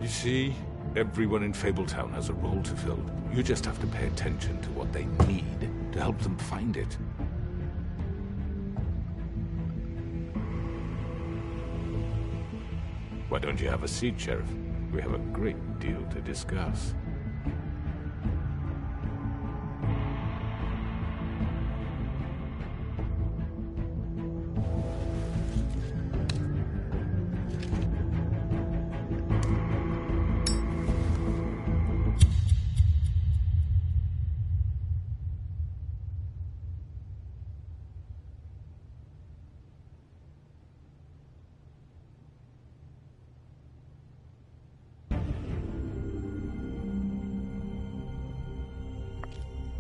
You see, everyone in Fabletown has a role to fill. You just have to pay attention to what they need to help them find it. Why don't you have a seat, Sheriff? We have a great deal to discuss.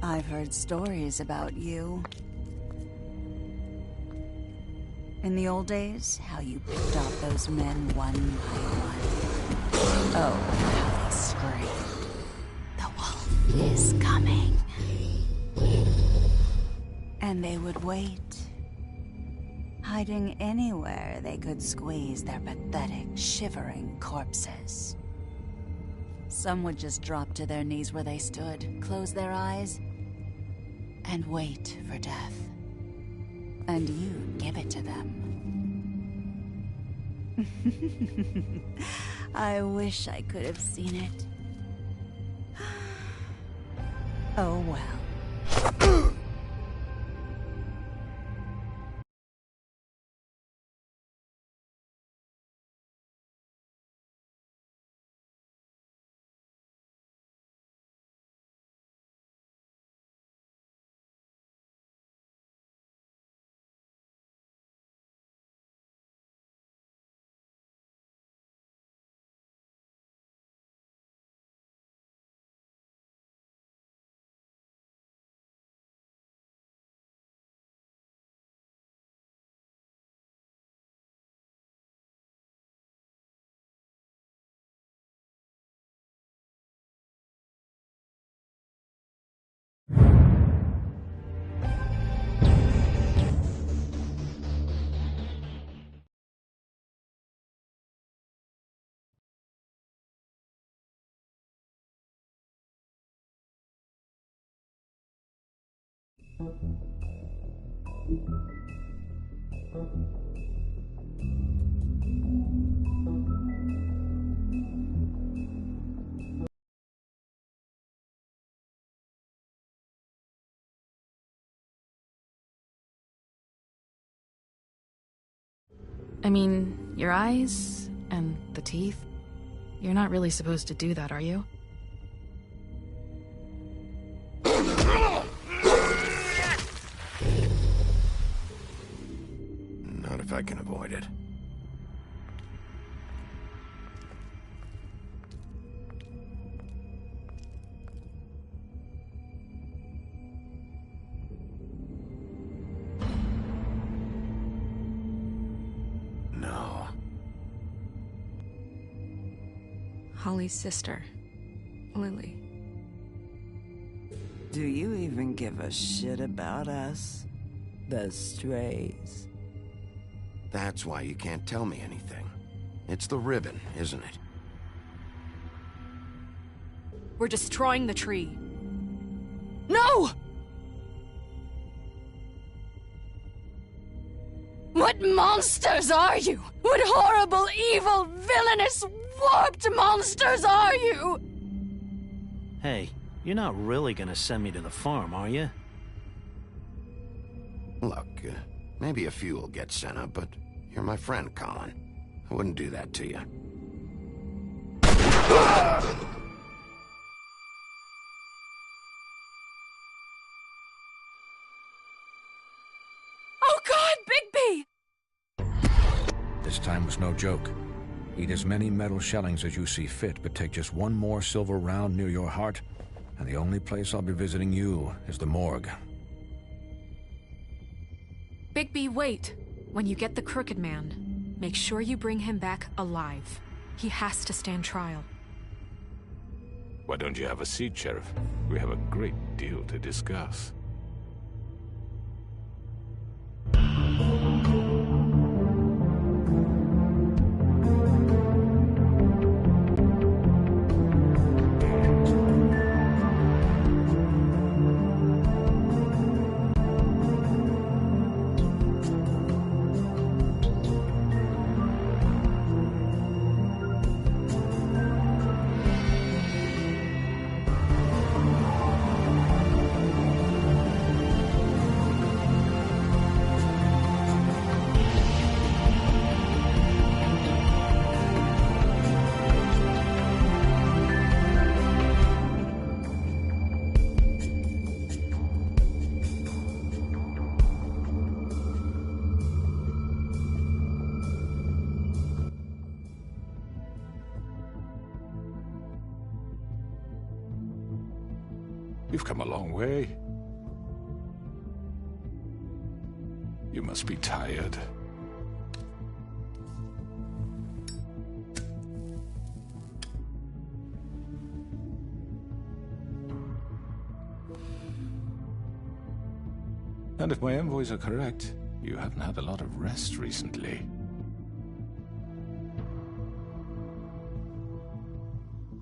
I've heard stories about you. In the old days, how you picked off those men one by one. Oh, how they screamed. The wolf is coming. And they would wait, hiding anywhere they could squeeze their pathetic, shivering corpses. Some would just drop to their knees where they stood, close their eyes, and wait for death. And you'd give it to them. I wish I could have seen it. Oh well. I mean, your eyes and the teeth. You're not really supposed to do that, are you? Not if I can avoid it. No. Holly's sister, Lily. Do you even give a shit about us? The strays? That's why you can't tell me anything. It's the ribbon, isn't it? We're destroying the tree. No! What monsters are you? What horrible, evil, villainous, warped monsters are you? Hey, you're not really gonna send me to the farm, are you? Look, maybe a few will get sent up, but you're my friend, Colin. I wouldn't do that to you. Oh God, Bigby! This time was no joke. Eat as many metal shellings as you see fit, but take just one more silver round near your heart, and the only place I'll be visiting you is the morgue. Bigby, wait. When you get the Crooked Man, make sure you bring him back alive. He has to stand trial. Why don't you have a seat, Sheriff? We have a great deal to discuss. You've come a long way. You must be tired. And if my envoys are correct, you haven't had a lot of rest recently.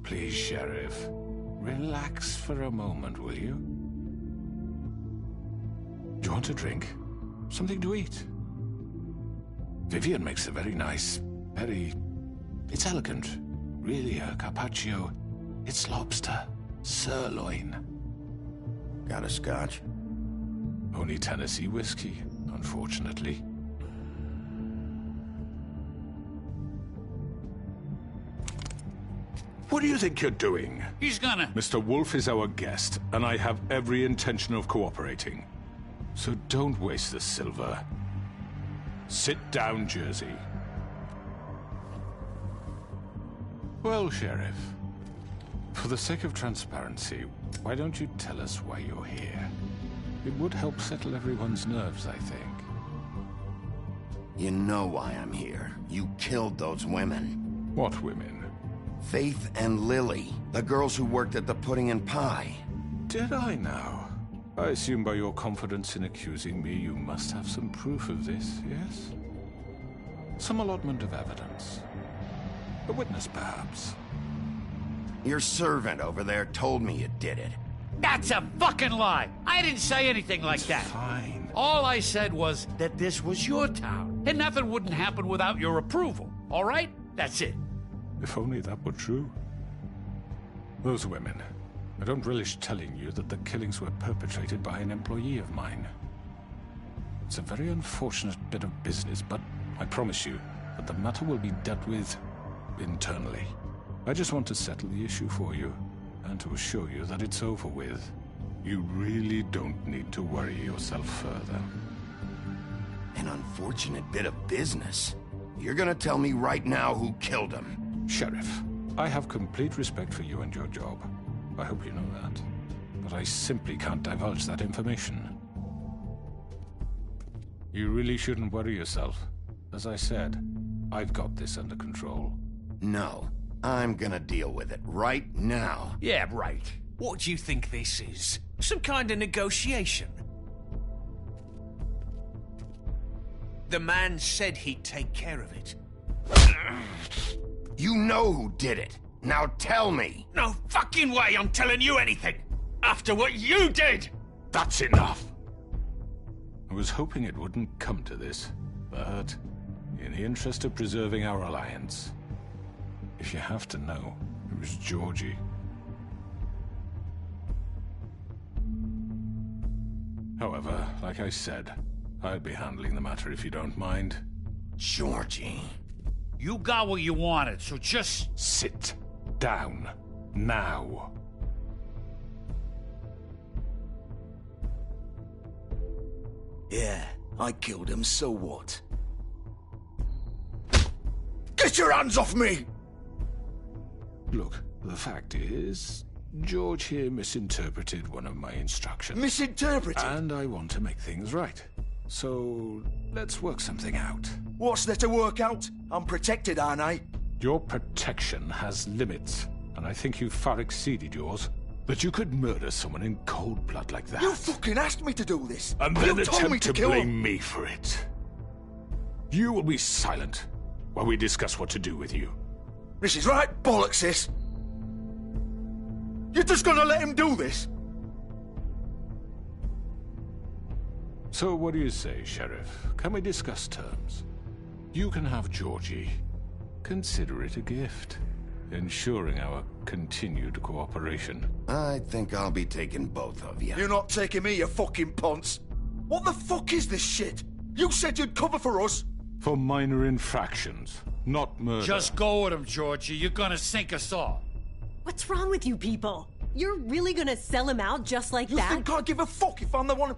Please, Sheriff, relax for a moment, will you? Do you want a drink? Something to eat? Vivian makes a very nice, it's elegant. Really, a carpaccio. It's lobster. Sirloin. Got a scotch? Only Tennessee whiskey, unfortunately. What do you think you're doing? He's gonna... Mr. Wolf is our guest, and I have every intention of cooperating. So don't waste the silver. Sit down, Jersey. Well, Sheriff, for the sake of transparency, why don't you tell us why you're here? It would help settle everyone's nerves, I think. You know why I'm here. You killed those women. What women? Faith and Lily, the girls who worked at the Pudding and Pie. Did I now? I assume by your confidence in accusing me, you must have some proof of this, yes? Some allotment of evidence. A witness, perhaps. Your servant over there told me you did it. That's a fucking lie! I didn't say anything like that. Fine. All I said was that this was your town, and nothing wouldn't happen without your approval, all right? That's it. If only that were true. Those women. I don't relish telling you that the killings were perpetrated by an employee of mine. It's a very unfortunate bit of business, but I promise you that the matter will be dealt with internally. I just want to settle the issue for you, and to assure you that it's over with. You really don't need to worry yourself further. An unfortunate bit of business. You're gonna tell me right now who killed him. Sheriff, I have complete respect for you and your job. I hope you know that. But I simply can't divulge that information. You really shouldn't worry yourself. As I said, I've got this under control. No, I'm gonna deal with it right now. Yeah, right. What do you think this is? Some kind of negotiation? The man said he'd take care of it. You know who did it. Now tell me. No fucking way I'm telling you anything! After what you did! That's enough! I was hoping it wouldn't come to this, but in the interest of preserving our alliance, if you have to know, it was Georgie. However, like I said, I'll be handling the matter if you don't mind. Georgie. You got what you wanted, so just... Sit down. Now. Yeah, I killed him, so what? Get your hands off me! Look, the fact is, George here misinterpreted one of my instructions. Misinterpreted? And I want to make things right. So, let's work something out. What's there to work out? I'm protected, aren't I? Your protection has limits, and I think you've far exceeded yours. That you could murder someone in cold blood like that. You fucking asked me to do this! And then you told me attempt to kill blame him. me for it. You will be silent while we discuss what to do with you. This is right bollocks, this! You're just gonna let him do this? So what do you say, Sheriff? Can we discuss terms? You can have Georgie. Consider it a gift, ensuring our continued cooperation. I think I'll be taking both of you. You're not taking me, you fucking ponce! What the fuck is this shit? You said you'd cover for us! For minor infractions, not murder. Just go with him, Georgie. You're gonna sink us all. What's wrong with you people? You're really gonna sell him out just like You that? think I give a fuck if I'm the one...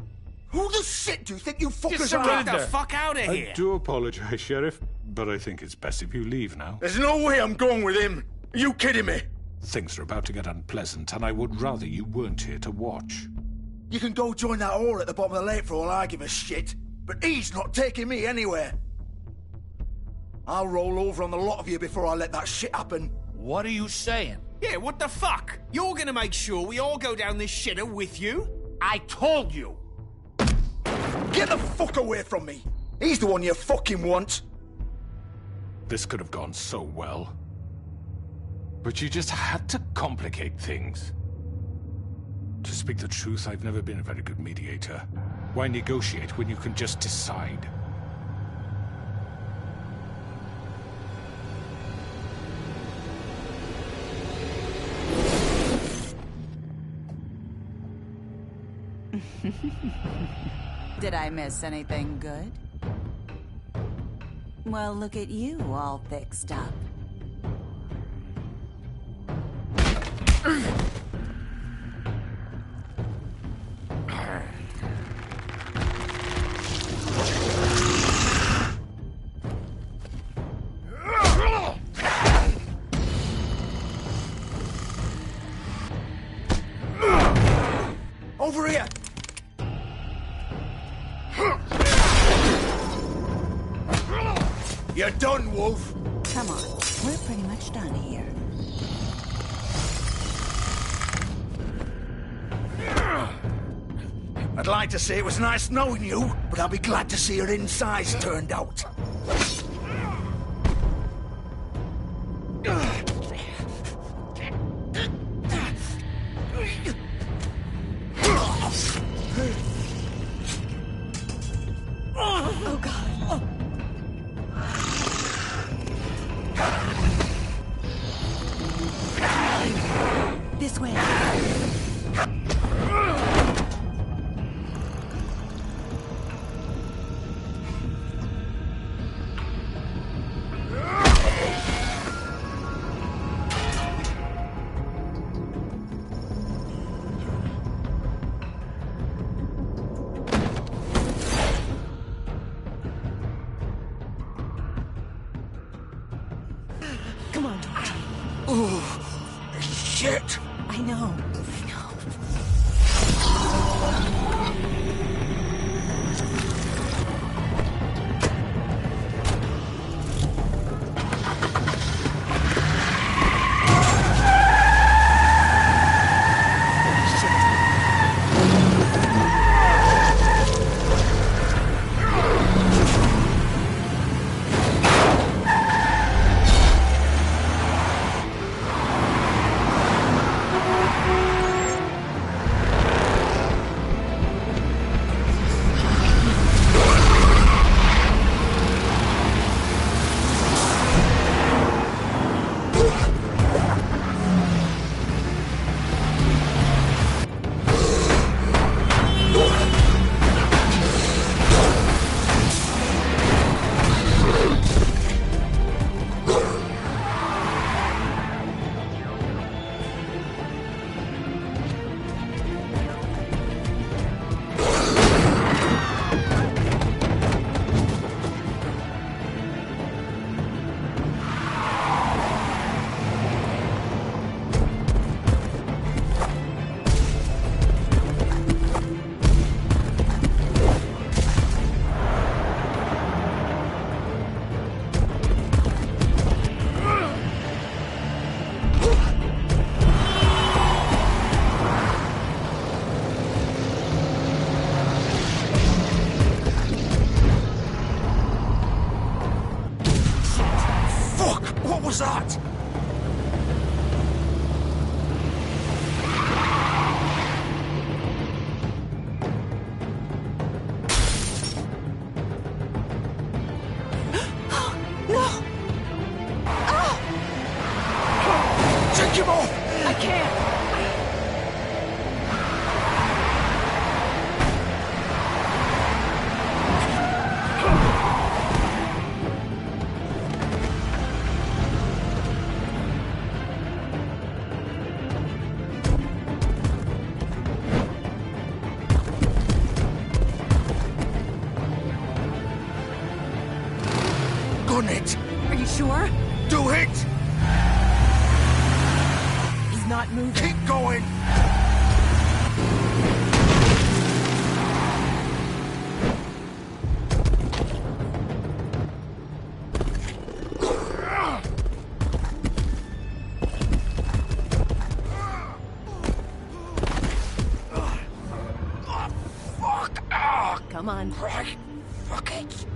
Who the shit do you think you fuckers are? Get the fuck out of here! I do apologize, Sheriff, but I think it's best if you leave now. There's no way I'm going with him! Are you kidding me? Things are about to get unpleasant, and I would rather you weren't here to watch. You can go join that whore at the bottom of the lake for all I give a shit, but he's not taking me anywhere. I'll roll over on the lot of you before I let that shit happen. What are you saying? Yeah, what the fuck? You're gonna make sure we all go down this shitter with you? I told you! Get the fuck away from me! He's the one you fucking want! This could have gone so well. But you just had to complicate things. To speak the truth, I've never been a very good mediator. Why negotiate when you can just decide? Did I miss anything good? Well, look at you, all fixed up. Over here! You're done, Wolf! Come on, we're pretty much done here. I'd like to say it was nice knowing you, but I'll be glad to see your insides turned out. Oh, God. Oh. This way. Come on. Oh, shit! I know. What was that? No! Oh! Take him off! I can't! Gun it! Are you sure? Do it! not moving. Keep going! Come on. Right. Fuck it.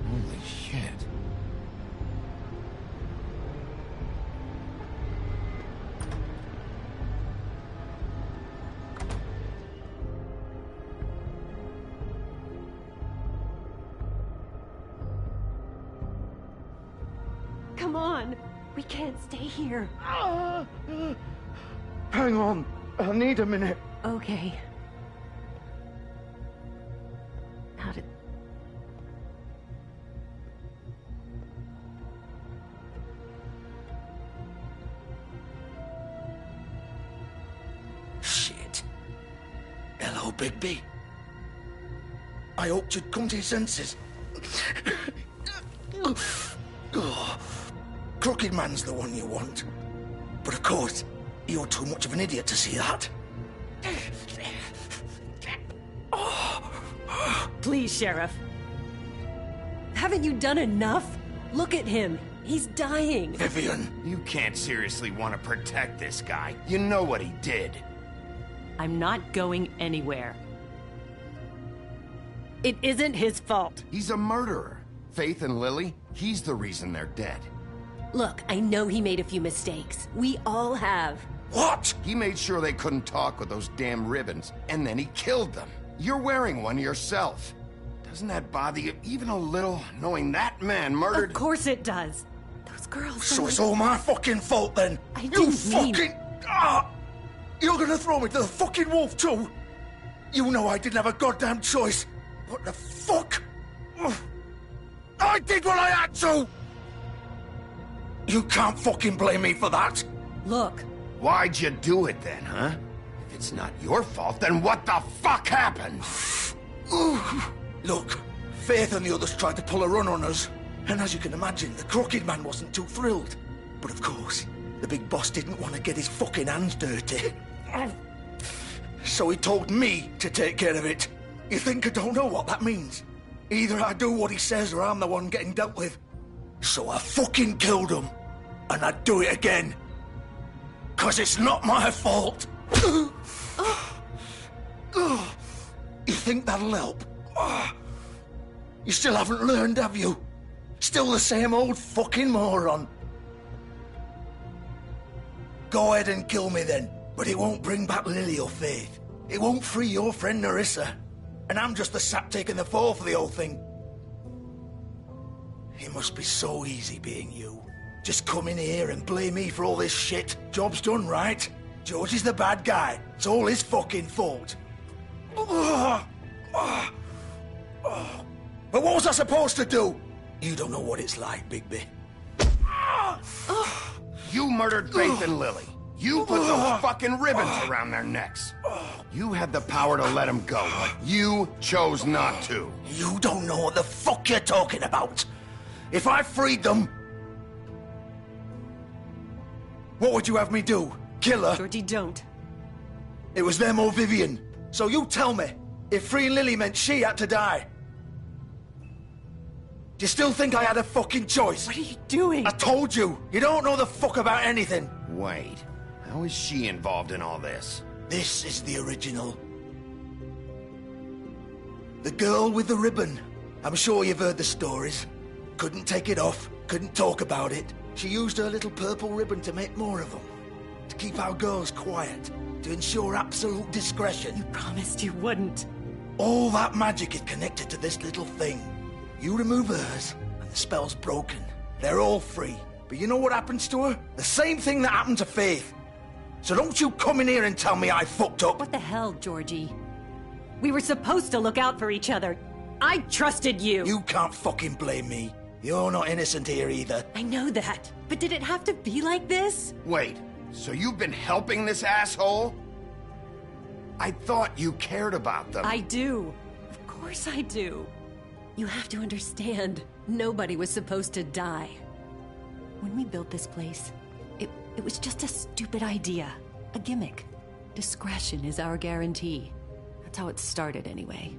Holy shit. Come on. We can't stay here. Hang on. I need a minute. Okay. How did... Shit. Hello, Bigby. I hoped you'd come to your senses. Oh, Crooked Man's the one you want. But of course, you're too much of an idiot to see that. Please, Sheriff. Haven't you done enough? Look at him. He's dying. Vivian. You can't seriously want to protect this guy. You know what he did. I'm not going anywhere. It isn't his fault. He's a murderer. Faith and Lily, he's the reason they're dead. Look, I know he made a few mistakes. We all have. What? He made sure they couldn't talk with those damn ribbons, and then he killed them. You're wearing one yourself. Doesn't that bother you even a little, knowing that man murdered... Of course it does. Those girls... So it's all my fucking fault then? I You didn't mean- fucking... You're gonna throw me to the fucking wolf too? You know I didn't have a goddamn choice. What the fuck? I did what I had to! You can't fucking blame me for that. Look. Why'd you do it then, huh? If it's not your fault, then what the fuck happened? Look, Faith and the others tried to pull a run on us. And as you can imagine, the Crooked Man wasn't too thrilled. But of course, the big boss didn't want to get his fucking hands dirty. So he told me to take care of it. You think I don't know what that means? Either I do what he says or I'm the one getting dealt with. So I fucking killed him. And I'd do it again. 'Cause it's not my fault. You think that'll help? You still haven't learned, have you? Still the same old fucking moron. Go ahead and kill me then. But it won't bring back Lily or Faith. It won't free your friend Nerissa. And I'm just the sap taking the fall for the whole thing. It must be so easy being you. Just come in here and blame me for all this shit. Job's done, right? George is the bad guy. It's all his fucking fault. But what was I supposed to do? You don't know what it's like, Bigby. You murdered Faith and Lily. You put those fucking ribbons around their necks. You had the power to let them go, but you chose not to. You don't know what the fuck you're talking about. If I freed them... What would you have me do? Kill her? Georgie, don't. It was them or Vivian. So you tell me, if freeing Lily meant she had to die. Do you still think I had a fucking choice? What are you doing? I told you, you don't know the fuck about anything. Wait, how is she involved in all this? This is the original. The girl with the ribbon. I'm sure you've heard the stories. Couldn't take it off, couldn't talk about it. She used her little purple ribbon to make more of them. To keep our girls quiet. To ensure absolute discretion. You promised you wouldn't. All that magic is connected to this little thing. You remove hers, and the spell's broken. They're all free. But you know what happens to her? The same thing that happened to Faith. So don't you come in here and tell me I fucked up. What the hell, Georgie? We were supposed to look out for each other. I trusted you. You can't fucking blame me. You're not innocent here either. I know that. But did it have to be like this? Wait, so you've been helping this asshole? I thought you cared about them. I do. Of course I do. You have to understand, nobody was supposed to die. When we built this place, it was just a stupid idea. A gimmick. Discretion is our guarantee. That's how it started anyway.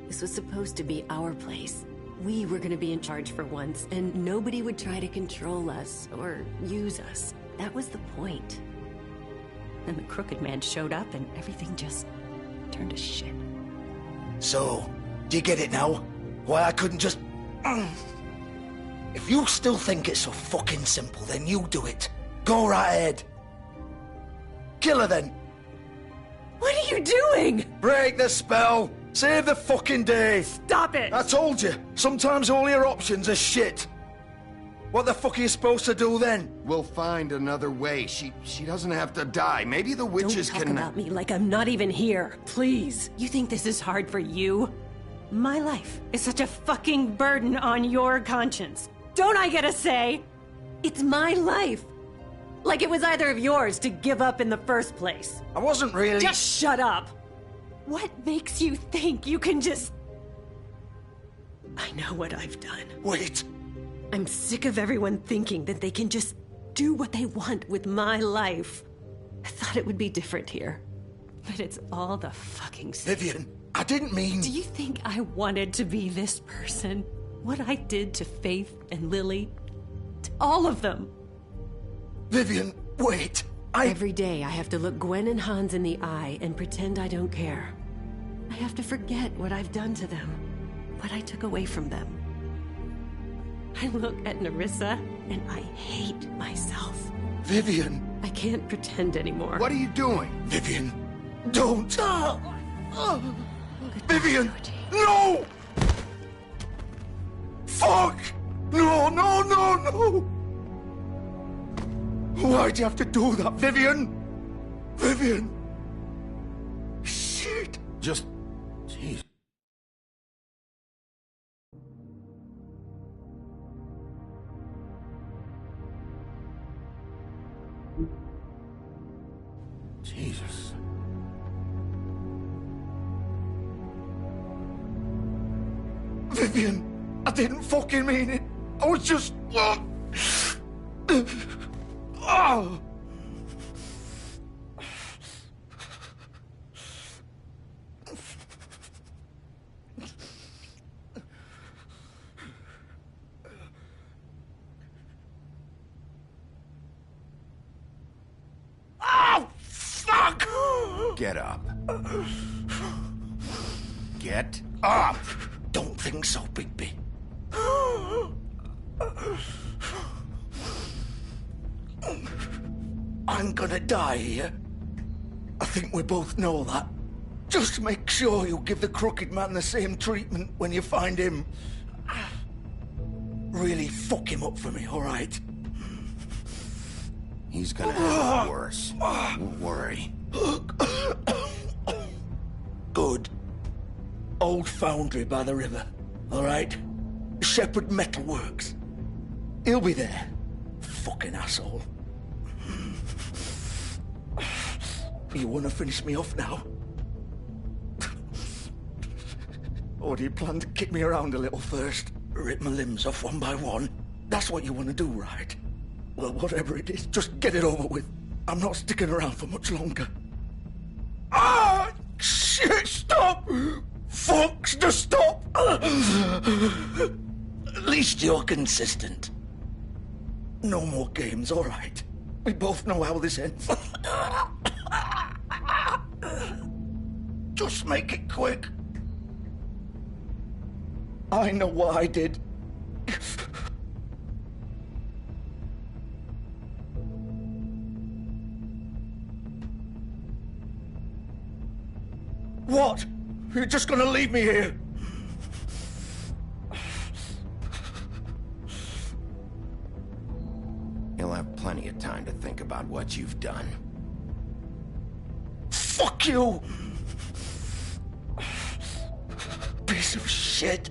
This was supposed to be our place. We were gonna be in charge for once, and nobody would try to control us or use us. That was the point. Then the Crooked Man showed up and everything just turned to shit. So, do you get it now? Why I couldn't just... If you still think it's so fucking simple, then you do it. Go right ahead. Kill her then. What are you doing? Break the spell. Save the fucking day. Stop it. I told you. Sometimes all your options are shit. What the fuck are you supposed to do then? We'll find another way. She doesn't have to die. Maybe the witches Don't talk about me like I'm not even here. Please. You think this is hard for you? My life is such a fucking burden on your conscience. Don't I get a say? It's my life. Like it was either of yours to give up in the first place. I wasn't really... Just shut up. What makes you think you can just... I know what I've done. Wait. I'm sick of everyone thinking that they can just do what they want with my life. I thought it would be different here. But it's all the fucking same. Vivian, I didn't mean... Do you think I wanted to be this person? What I did to Faith and Lily? To all of them? Vivian, wait. Every day I have to look Gwen and Hans in the eye and pretend I don't care. I have to forget what I've done to them. What I took away from them. I look at Nerissa and I hate myself. Vivian. I can't pretend anymore. What are you doing? Vivian, don't. Vivian, no! Fuck! No, no, no, no! Why'd you have to do that, Vivian? Vivian! Shit! Just... Jeez. Jesus. Vivian, I didn't fucking mean it. I was just... Oh. Fuck! Get up. Get up! Don't think so, Bigby. I'm gonna die here. I think we both know that. Just make sure you give the Crooked Man the same treatment when you find him. Really fuck him up for me, all right? He's gonna have it worse. Don't worry. Good. Old foundry by the river, all right? Shepherd Metalworks. He'll be there. Fucking asshole. You want to finish me off now? Or do you plan to kick me around a little first? Rip my limbs off one by one? That's what you want to do, right? Well, whatever it is, just get it over with. I'm not sticking around for much longer. Ah! Shit, stop! Fucks to stop! At least you're consistent. No more games, all right? We both know how this ends. Just make it quick. I know what I did. What? You're just gonna leave me here? You'll have plenty of time to think about what you've done. Fuck you! Piece of shit!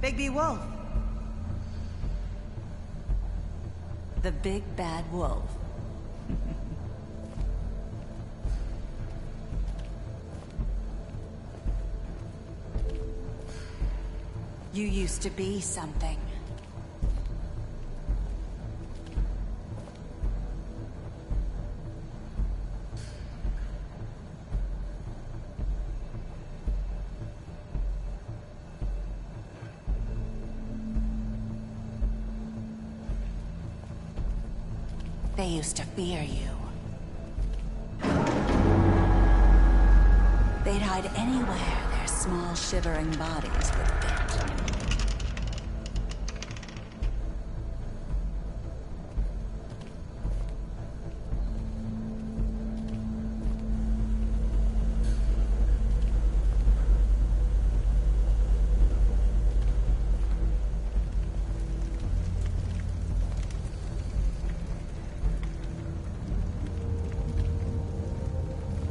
Bigby Wolf. The big bad wolf. You used to be something. they used to fear you. They'd hide anywhere their small, shivering bodies would fit.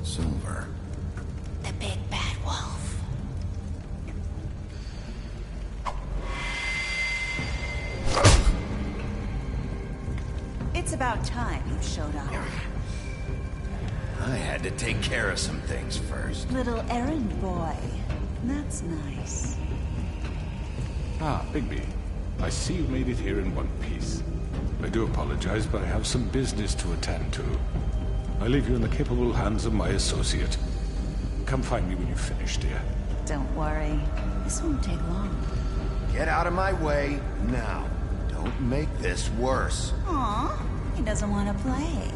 Silver. The big bad wolf. It's about time you showed up. I had to take care of some things first. Little errand boy. That's nice. Ah, Bigby. I see you made it here in one piece. I do apologize, but I have some business to attend to. I leave you in the capable hands of my associate. Come find me when you've finished, dear. Don't worry. This won't take long. Get out of my way now. Don't make this worse. Aw, he doesn't want to play.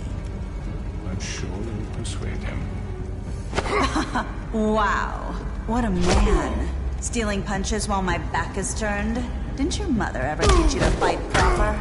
I'm sure you'll persuade him. Wow, what a man. Stealing punches while my back is turned? Didn't your mother ever teach you to fight proper?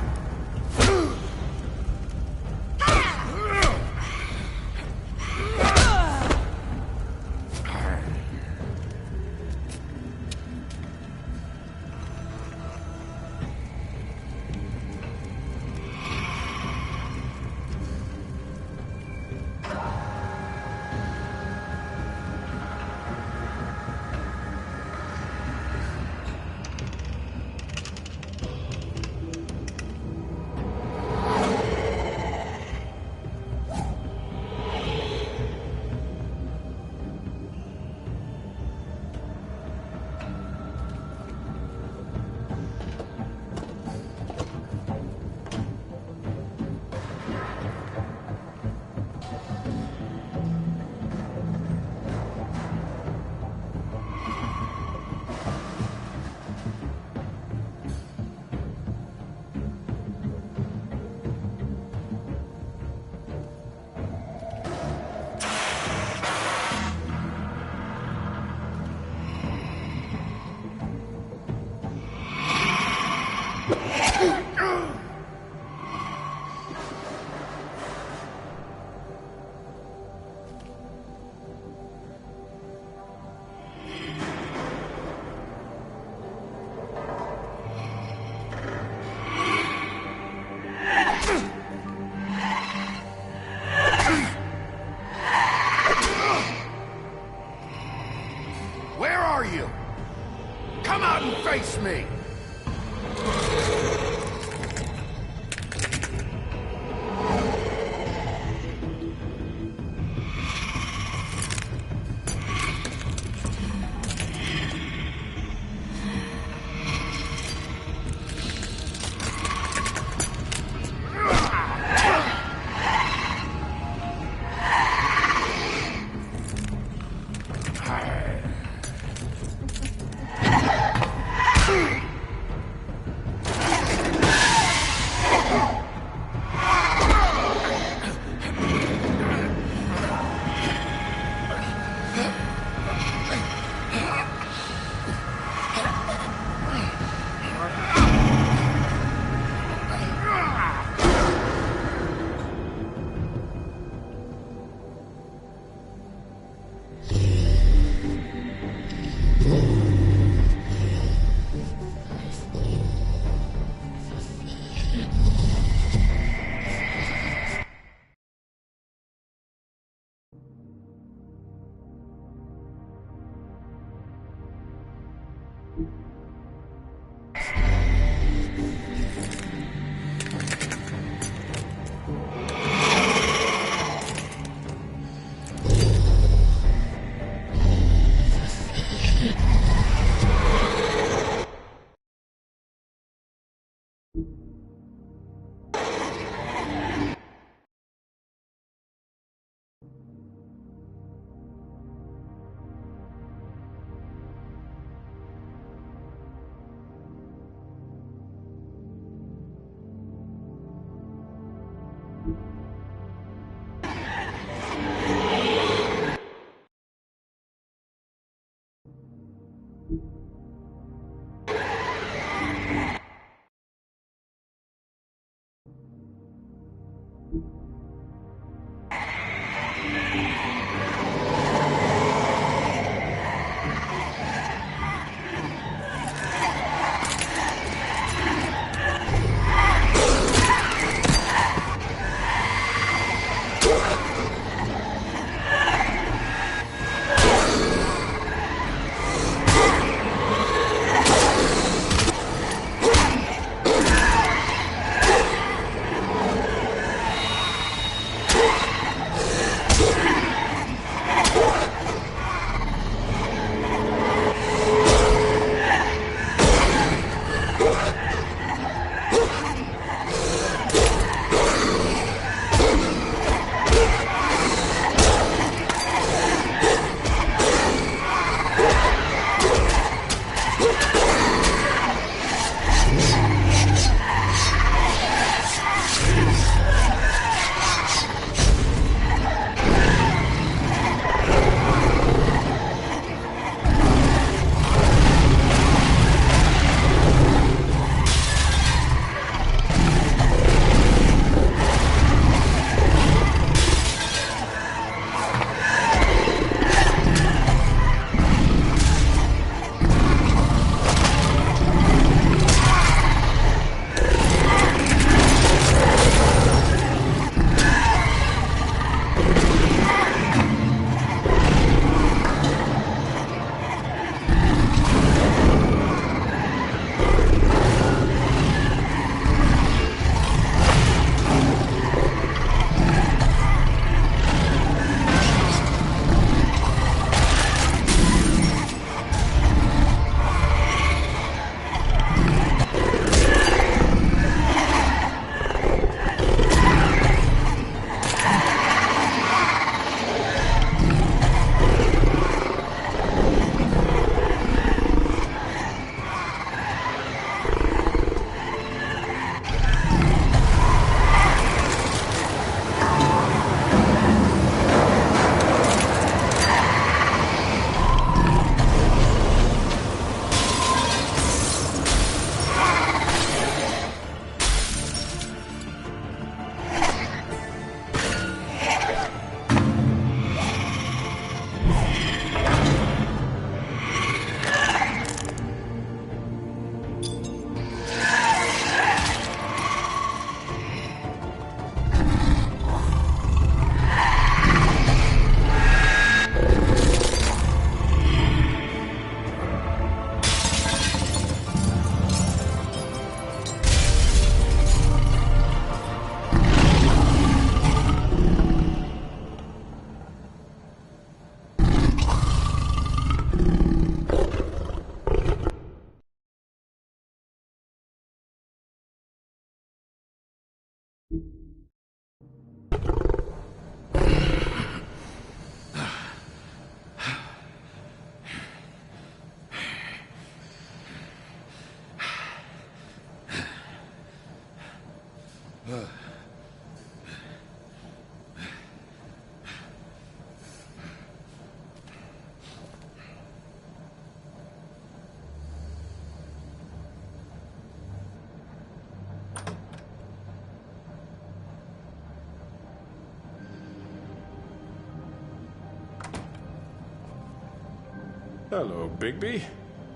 Hello, Bigby.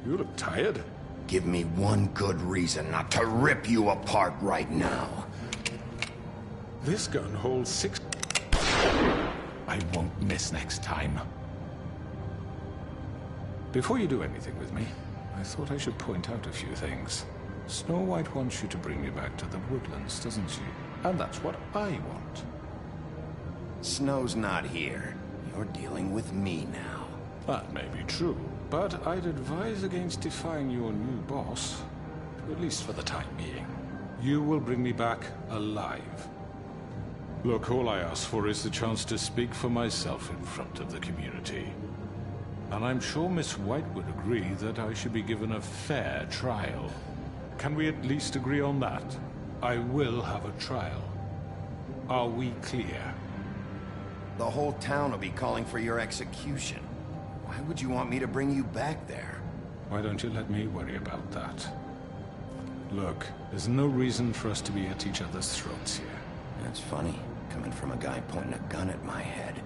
You look tired. Give me one good reason not to rip you apart right now. This gun holds 6... I won't miss next time. Before you do anything with me, I thought I should point out a few things. Snow White wants you to bring me back to the woodlands, doesn't she? And that's what I want. Snow's not here. You're dealing with me now. That may be true, but I'd advise against defying your new boss, at least for the time being. You will bring me back alive. Look, all I ask for is the chance to speak for myself in front of the community. And I'm sure Miss White would agree that I should be given a fair trial. Can we at least agree on that? I will have a trial. Are we clear? The whole town will be calling for your execution. Why would you want me to bring you back there? Why don't you let me worry about that? Look, there's no reason for us to be at each other's throats here. That's funny, coming from a guy pointing a gun at my head.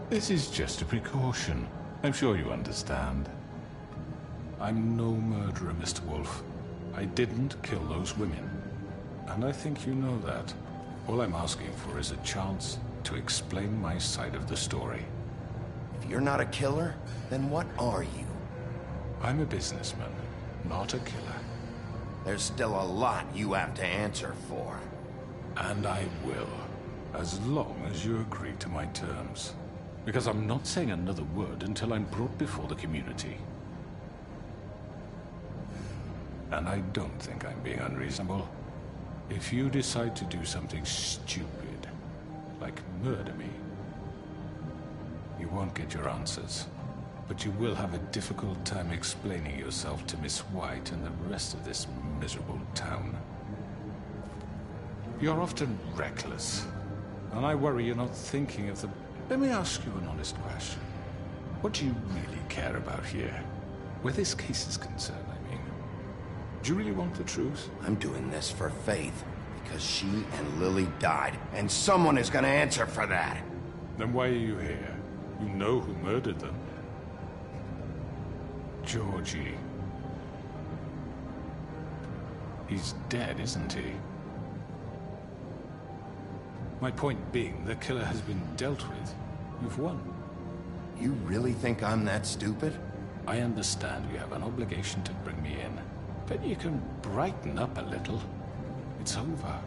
This is just a precaution. I'm sure you understand. I'm no murderer, Mr. Wolf. I didn't kill those women. And I think you know that. All I'm asking for is a chance to explain my side of the story. If you're not a killer, then what are you? I'm a businessman, not a killer. There's still a lot you have to answer for. And I will, as long as you agree to my terms. Because I'm not saying another word until I'm brought before the community. And I don't think I'm being unreasonable. If you decide to do something stupid, like murder me, you won't get your answers. But you will have a difficult time explaining yourself to Miss White and the rest of this miserable town. You're often reckless, and I worry you're not thinking of the... Let me ask you an honest question. What do you really care about here? Where this case is concerned, I mean. Do you really want the truth? I'm doing this for Faith, because she and Lily died, and someone is gonna answer for that. Then why are you here? You know who murdered them. Georgie. He's dead, isn't he? My point being, the killer has been dealt with. You've won. You really think I'm that stupid? I understand you have an obligation to bring me in, but you can brighten up a little. It's over.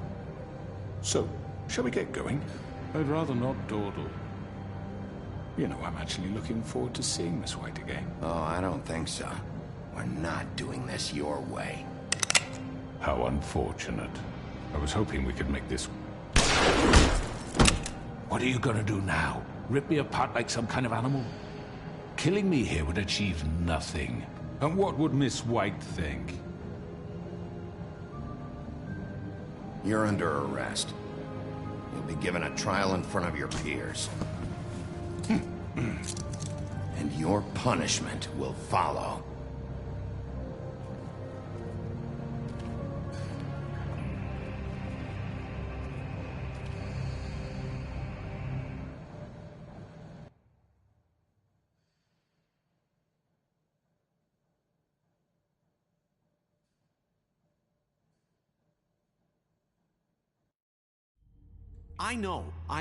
So, shall we get going? I'd rather not dawdle. You know, I'm actually looking forward to seeing Miss White again. Oh, I don't think so. We're not doing this your way. How unfortunate. I was hoping we could make this... What are you gonna do now? Rip me apart like some kind of animal? Killing me here would achieve nothing. And what would Miss White think? You're under arrest. You'll be given a trial in front of your peers. And your punishment will follow. I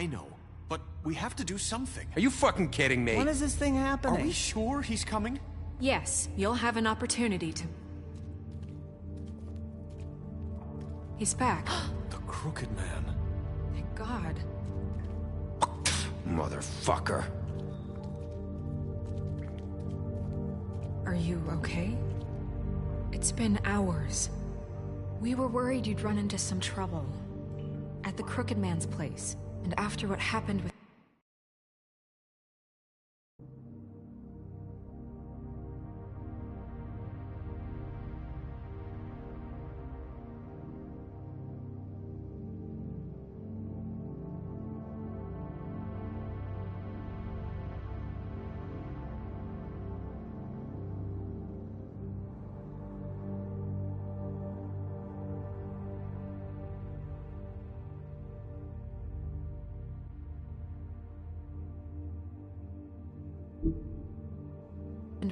know. But we have to do something. Are you fucking kidding me? When is this thing happening? Are we sure he's coming? Yes, you'll have an opportunity to... He's back. The Crooked Man. Thank God. Motherfucker. Are you okay? It's been hours. We were worried you'd run into some trouble. At the Crooked Man's place. And after what happened with...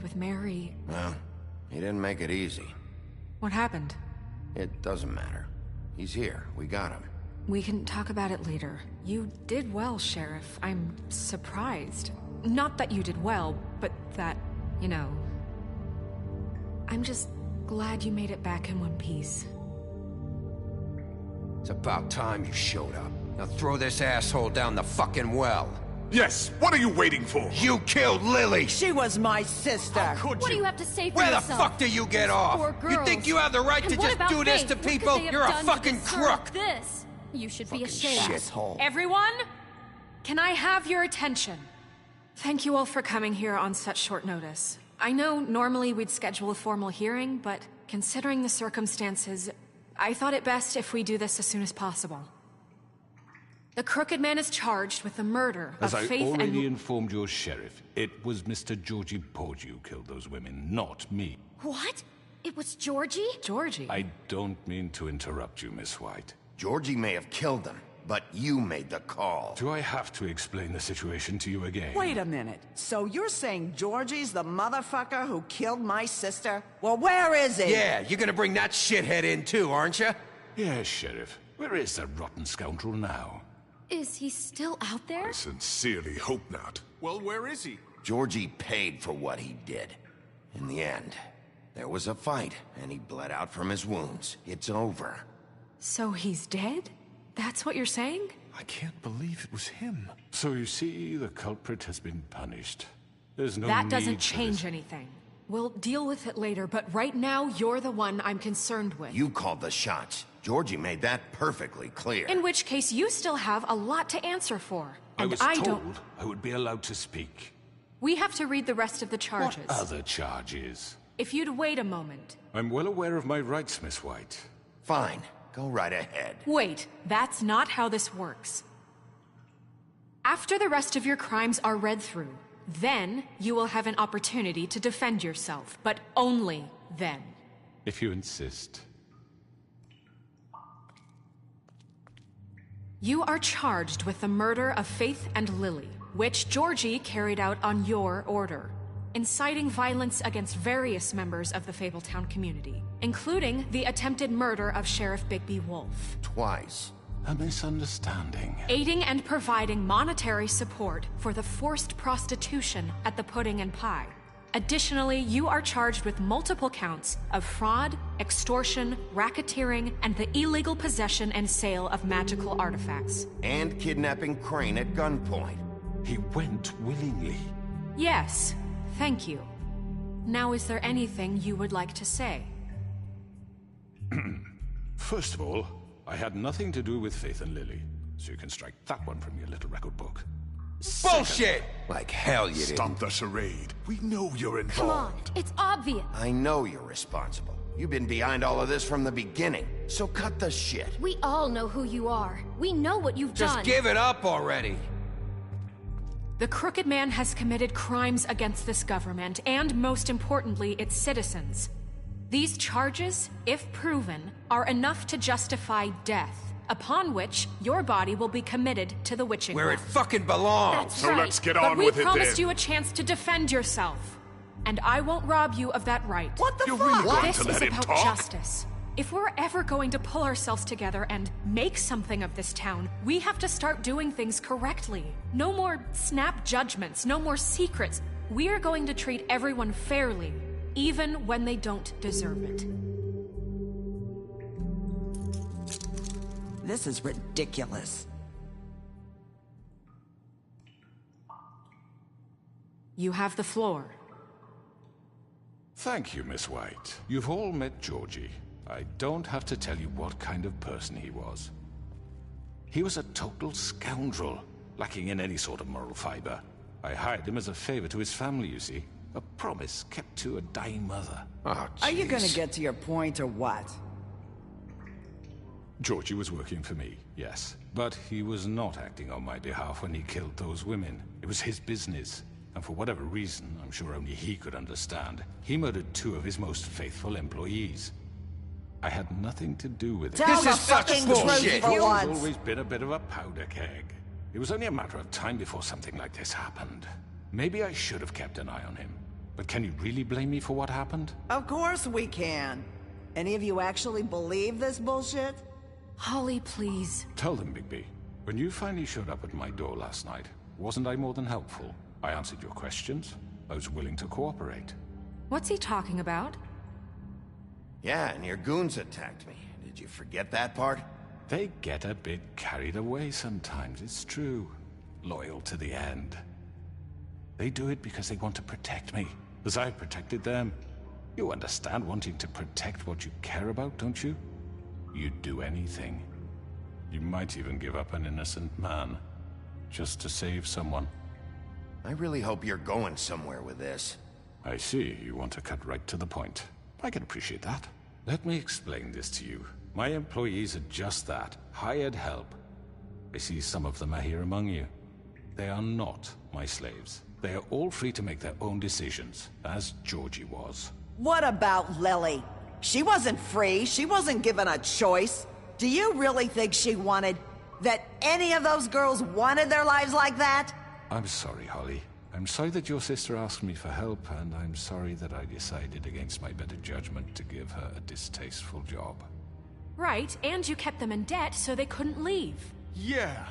with Mary... Well, he didn't make it easy. What happened? It doesn't matter. He's here. We got him. We can talk about it later. You did well, Sheriff. I'm surprised. Not that you did well, but that, you know... I'm just glad you made it back in one piece. It's about time you showed up. Now throw this asshole down the fucking well. Yes, what are you waiting for? You killed Lily! She was my sister! How could you? What do you have to say for Where yourself? the fuck do you get off? Poor girls. You think you have the right And to what just about do this Faith? to What could people? they have You're a done to fucking deserve crook! This? You should be Fucking ashamed. shithole. Everyone? Can I have your attention? Thank you all for coming here on such short notice. I know normally we'd schedule a formal hearing, but considering the circumstances, I thought it best if we do this as soon as possible. The Crooked Man is charged with the murder of As I Faith already and... informed your sheriff, it was Mr. Georgie Porgy who killed those women, not me. What? It was Georgie? Georgie? I don't mean to interrupt you, Miss White. Georgie may have killed them, but you made the call. Do I have to explain the situation to you again? Wait a minute. So you're saying Georgie's the motherfucker who killed my sister? Well, where is he? Yeah, you're gonna bring that shithead in too, aren't you? Yes, Sheriff. Where is that rotten scoundrel now? Is he still out there? I sincerely hope not. Well, where is he? Georgie paid for what he did. In the end, there was a fight, and he bled out from his wounds. It's over. So he's dead? That's what you're saying? I can't believe it was him. So you see, the culprit has been punished. There's no That need doesn't for change this. anything. We'll deal with it later, but right now, you're the one I'm concerned with. You called the shots. Georgie made that perfectly clear. In which case, you still have a lot to answer for. I And was I told don't... I would be allowed to speak. We have to read the rest of the charges. What other charges? If you'd wait a moment. I'm well aware of my rights, Miss White. Fine. Go right ahead. Wait, that's not how this works. After the rest of your crimes are read through, then you will have an opportunity to defend yourself, but only then. If you insist. You are charged with the murder of Faith and Lily, which Georgie carried out on your order, inciting violence against various members of the Fabletown community, including the attempted murder of Sheriff Bigby Wolf. Twice. A misunderstanding. Aiding and providing monetary support for the forced prostitution at the Pudding and Pie. Additionally, you are charged with multiple counts of fraud, extortion, racketeering, and the illegal possession and sale of magical artifacts. And kidnapping Crane at gunpoint. He went willingly. Yes, thank you. Now, is there anything you would like to say? First of all, I had nothing to do with Faith and Lily, so you can strike that one from your little record book. Bullshit! Like hell you didn't. Stop the charade. We know you're involved. Come on, it's obvious. I know you're responsible. You've been behind all of this from the beginning, so cut the shit. We all know who you are. We know what you've Just done. give it up already. The Crooked Man has committed crimes against this government, and most importantly, its citizens. These charges, if proven, are enough to justify death, upon which your body will be committed to the witching Where it well. fucking belongs. That's So right. let's get But on we with it promised then. you a chance to defend yourself, and I won't rob you of that right. What the You're fuck? really going This to is let him about talk? justice. If we're ever going to pull ourselves together and make something of this town, we have to start doing things correctly. No more snap judgments, no more secrets. We are going to treat everyone fairly, even when they don't deserve it. This is ridiculous. You have the floor. Thank you, Miss White. You've all met Georgie. I don't have to tell you what kind of person he was. He was a total scoundrel, lacking in any sort of moral fiber. I hired him as a favor to his family, you see. A promise kept to a dying mother. Oh, Are you gonna jeez. get to your point or what? Georgie was working for me, yes. But he was not acting on my behalf when he killed those women. It was his business. And for whatever reason, I'm sure only he could understand, he murdered 2 of his most faithful employees. I had nothing to do with it. Tell This the is such fucking bullshit. truth for He's once. always been a bit of a powder keg. It was only a matter of time before something like this happened. Maybe I should have kept an eye on him. But can you really blame me for what happened? Of course we can. Any of you actually believe this bullshit? Holly, please. Tell them, Bigby. When you finally showed up at my door last night, wasn't I more than helpful? I answered your questions. I was willing to cooperate. What's he talking about? Yeah, and your goons attacked me. Did you forget that part? They get a bit carried away sometimes, it's true. Loyal to the end. They do it because they want to protect me, as I've protected them. You understand wanting to protect what you care about, don't you? You'd do anything. You might even give up an innocent man, just to save someone. I really hope you're going somewhere with this. I see, you want to cut right to the point. I can appreciate that. Let me explain this to you. My employees are just that, hired help. I see some of them are here among you. They are not my slaves. They are all free to make their own decisions, as Georgie was. What about Lily? She wasn't free. She wasn't given a choice. Do you really think she wanted... that any of those girls wanted their lives like that? I'm sorry, Holly. I'm sorry that your sister asked me for help, and I'm sorry that I decided against my better judgment to give her a distasteful job. Right, and you kept them in debt so they couldn't leave. Yeah.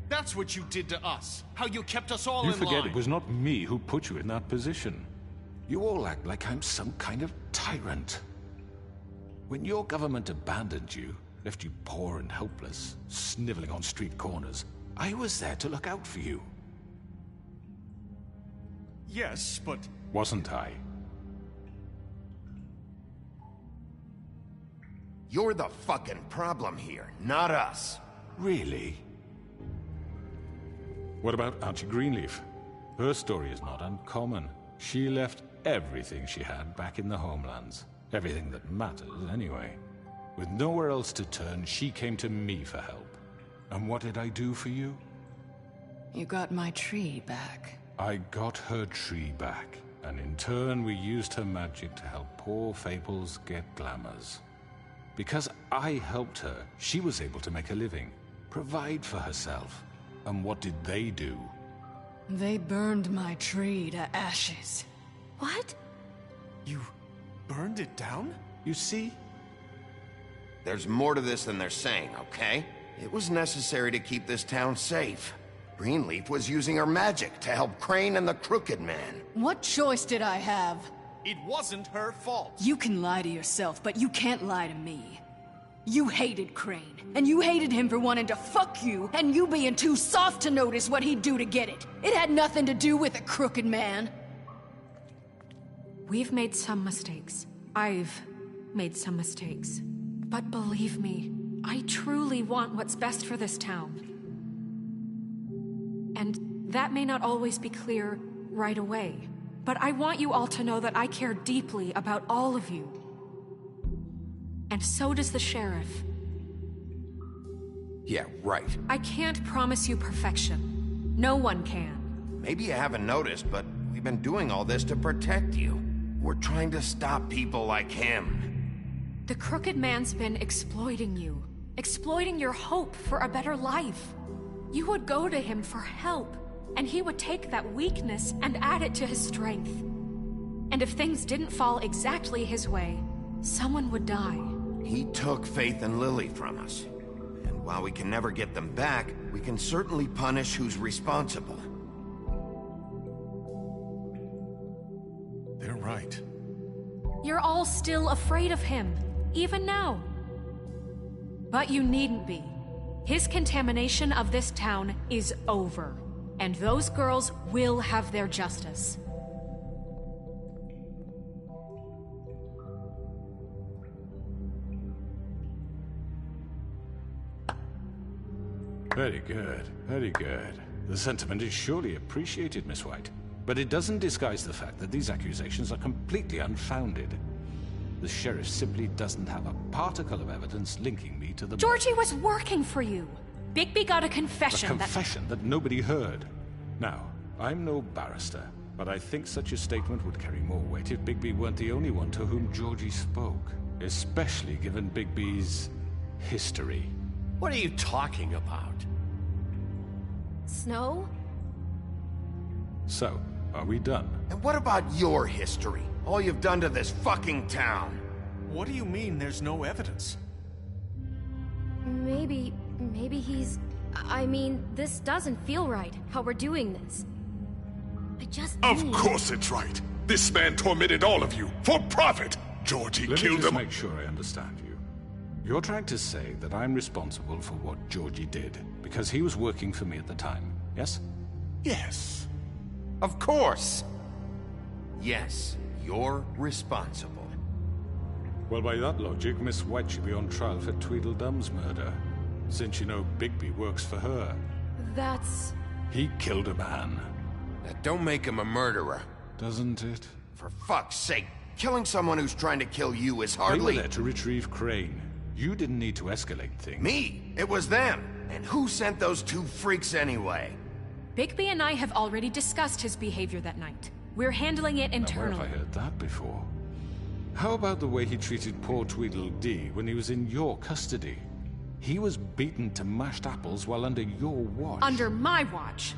That's what you did to us. How you kept us all in line. You forget it was not me who put you in that position. You all act like I'm some kind of tyrant. When your government abandoned you, left you poor and helpless, sniveling on street corners, I was there to look out for you. Yes, but... Wasn't I? You're the fucking problem here, not us. Really? What about Auntie Greenleaf? Her story is not uncommon. She left everything she had back in the homelands. Everything that matters, anyway. With nowhere else to turn, she came to me for help. And what did I do for you? You got my tree back. I got her tree back, and in turn we used her magic to help poor Fables get glamours. Because I helped her, she was able to make a living, provide for herself. And what did they do? They burned my tree to ashes. What? You burned it down? You see? There's more to this than they're saying, okay? It was necessary to keep this town safe. Greenleaf was using her magic to help Crane and the Crooked Man. What choice did I have? It wasn't her fault. You can lie to yourself, but you can't lie to me. You hated Crane, and you hated him for wanting to fuck you, and you being too soft to notice what he'd do to get it. It had nothing to do with the Crooked Man. We've made some mistakes. I've made some mistakes. But believe me, I truly want what's best for this town. And that may not always be clear right away. But I want you all to know that I care deeply about all of you. And so does the sheriff. Yeah, right. I can't promise you perfection. No one can. Maybe you haven't noticed, but we've been doing all this to protect you. We're trying to stop people like him. The Crooked Man's been exploiting you. Exploiting your hope for a better life. You would go to him for help, and he would take that weakness and add it to his strength. And if things didn't fall exactly his way, someone would die. He took Faith and Lily from us. And while we can never get them back, we can certainly punish who's responsible. They're right. You're all still afraid of him, even now. But you needn't be. His contamination of this town is over, and those girls will have their justice. Very good, very good. The sentiment is surely appreciated, Miss White. But it doesn't disguise the fact that these accusations are completely unfounded. The sheriff simply doesn't have a particle of evidence linking me to the... Georgie was working for you. Bigby got a confession A confession that nobody heard. Now, I'm no barrister, but I think such a statement would carry more weight if Bigby weren't the only one to whom Georgie spoke. Especially given Bigby's history. What are you talking about? Snow? So, are we done? And what about your history? All you've done to this fucking town? What do you mean there's no evidence? Maybe he's... I mean, this doesn't feel right, how we're doing this. I just Of course it's right. This man tormented all of you, for profit. Georgie Let killed me just them. make sure I understand you. You're trying to say that I'm responsible for what Georgie did, because he was working for me at the time, yes? Yes. Of course. Yes, you're responsible. Well, by that logic, Miss White should be on trial for Tweedledum's murder. Since you know Bigby works for her. That's... He killed a man. That don't make him a murderer. Doesn't it? For fuck's sake, killing someone who's trying to kill you is They hardly... were there to retrieve Crane. You didn't need to escalate things. Me? It was them. And who sent those two freaks anyway? Bigby and I have already discussed his behavior that night. We're handling it internally. Where have I heard that before? How about the way he treated poor Tweedledee when he was in your custody? He was beaten to mashed apples while under your watch. Under my watch.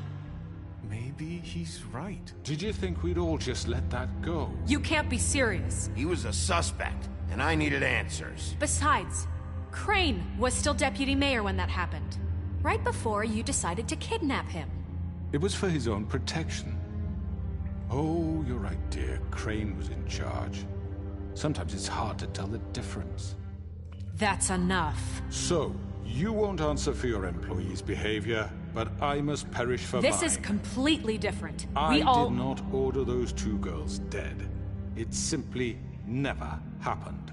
Maybe he's right. Did you think we'd all just let that go? You can't be serious. He was a suspect, and I needed answers. Besides, Crane was still deputy mayor when that happened. Right before you decided to kidnap him. It was for his own protection. Oh, you're right, dear. Crane was in charge. Sometimes it's hard to tell the difference. That's enough. So, you won't answer for your employees' behavior, but I must perish for mine. This is completely different. I did not order those two girls dead. It simply never happened.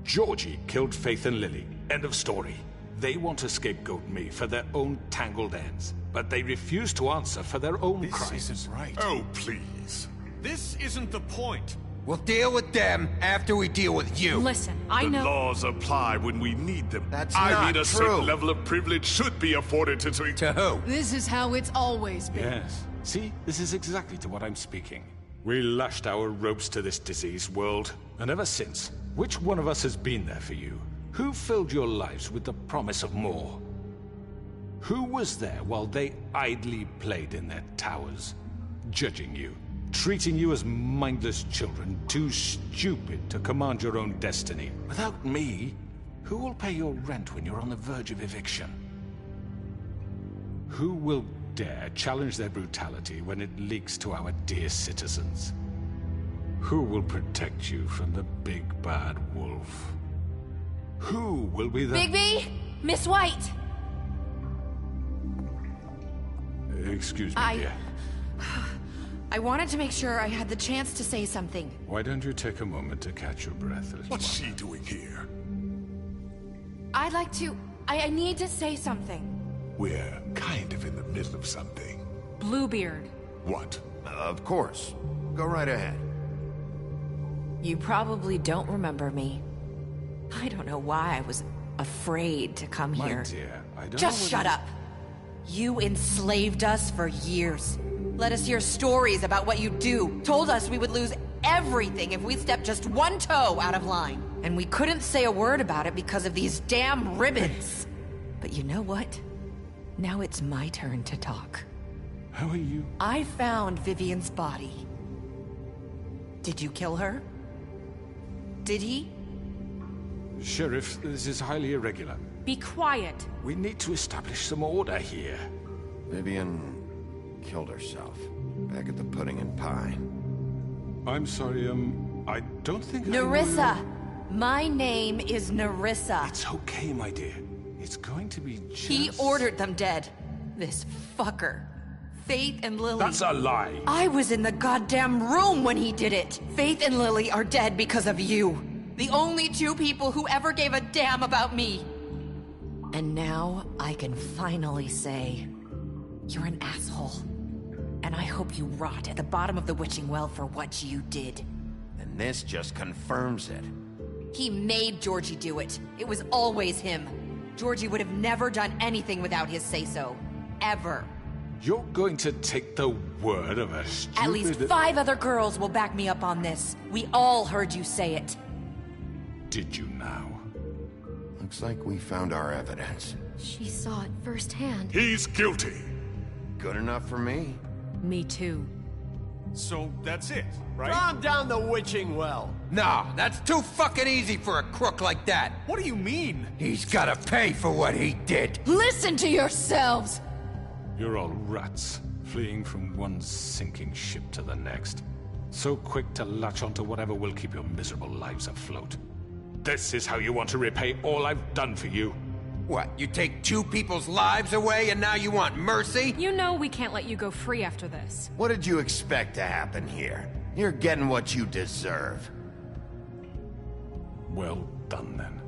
Georgie killed Faith and Lily. End of story. They want to scapegoat me for their own tangled ends, but they refuse to answer for their own crimes. This isn't right. Oh, please. This isn't the point. We'll deal with them after we deal with you. Listen, I know... The laws apply when we need them. That's I not mean, a true. certain level of privilege should be afforded to... To who? This is how it's always been. Yes. See, this is exactly to what I'm speaking. We lashed our ropes to this diseased world, and ever since, which one of us has been there for you? Who filled your lives with the promise of more? Who was there while they idly played in their towers, judging you, treating you as mindless children, too stupid to command your own destiny? Without me, who will pay your rent when you're on the verge of eviction? Who will dare challenge their brutality when it leaks to our dear citizens? Who will protect you from the big bad wolf? Who will be the... Bigby! Miss White! Excuse me, dear. I wanted to make sure I had the chance to say something. Why don't you take a moment to catch your breath, little What's she doing here? I'd like to... I need to say something. We're kind of in the middle of something. Bluebeard. What? Of course. Go right ahead. You probably don't remember me. I don't know why I was afraid to come My here. dear, I don't Just know shut whether- up. You enslaved us for years. Let us hear stories about what you do. Told us we would lose everything if we stepped just one toe out of line. And we couldn't say a word about it because of these damn ribbons. But you know what? Now it's my turn to talk. How are you? I found Vivian's body. Did you kill her? Did he? Sheriff, this is highly irregular. Be quiet. We need to establish some order here. Vivian killed herself back at the Pudding and Pie. I'm sorry, I don't think Nerissa! My name is Nerissa. It's okay, my dear. It's going to be just... He ordered them dead. This fucker. Faith and Lily... That's a lie! I was in the goddamn room when he did it! Faith and Lily are dead because of you. The only two people who ever gave a damn about me. And now I can finally say, you're an asshole. And I hope you rot at the bottom of the witching well for what you did. And this just confirms it. He made Georgie do it. It was always him. Georgie would have never done anything without his say-so. Ever. You're going to take the word of a stupid... At least 5 other girls will back me up on this. We all heard you say it. Did you now? Looks like we found our evidence. She saw it firsthand. He's guilty. Good enough for me. Me too. So that's it, right? Calm down the witching well. No, that's too fucking easy for a crook like that. What do you mean? He's gotta pay for what he did. Listen to yourselves! You're all rats, fleeing from one sinking ship to the next. So quick to latch onto whatever will keep your miserable lives afloat. This is how you want to repay all I've done for you? What, you take 2 people's lives away and now you want mercy? You know we can't let you go free after this. What did you expect to happen here? You're getting what you deserve. Well done, then.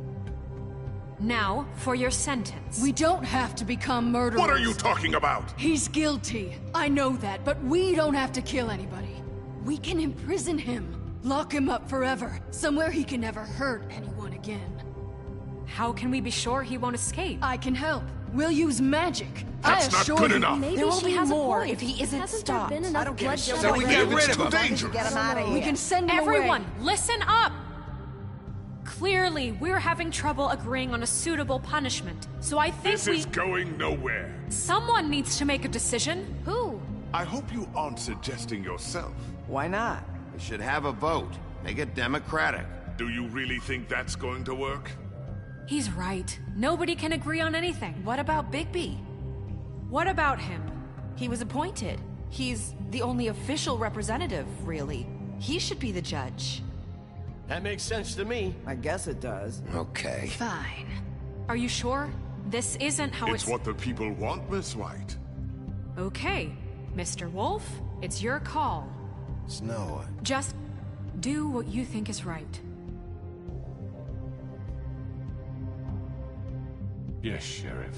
Now, for your sentence. We don't have to become murderers. What are you talking about? He's guilty. I know that, but we don't have to kill anybody. We can imprison him. Lock him up forever. Somewhere he can never hurt anyone again. How can we be sure he won't escape? I can help. We'll use magic. That's not good enough. Maybe There will she be has more a point. if he isn't Hasn't stopped. There been enough I don't care. bloodshed So we already? get rid of him. Dangerous. Get him out of here. We can send him Everyone, away. listen up! Clearly, we're having trouble agreeing on a suitable punishment, so I think This is going nowhere. someone needs to make a decision. Who? I hope you aren't suggesting yourself. Why not? We should have a vote. Make it democratic. Do you really think that's going to work? He's right. Nobody can agree on anything. What about Bigby? What about him? He was appointed. He's the only official representative, really. He should be the judge. That makes sense to me. I guess it does. Okay. Fine. Are you sure? This isn't how It's what the people want, Miss White. Okay, Mr. Wolf, it's your call. Snow. Just do what you think is right. Yes, Sheriff.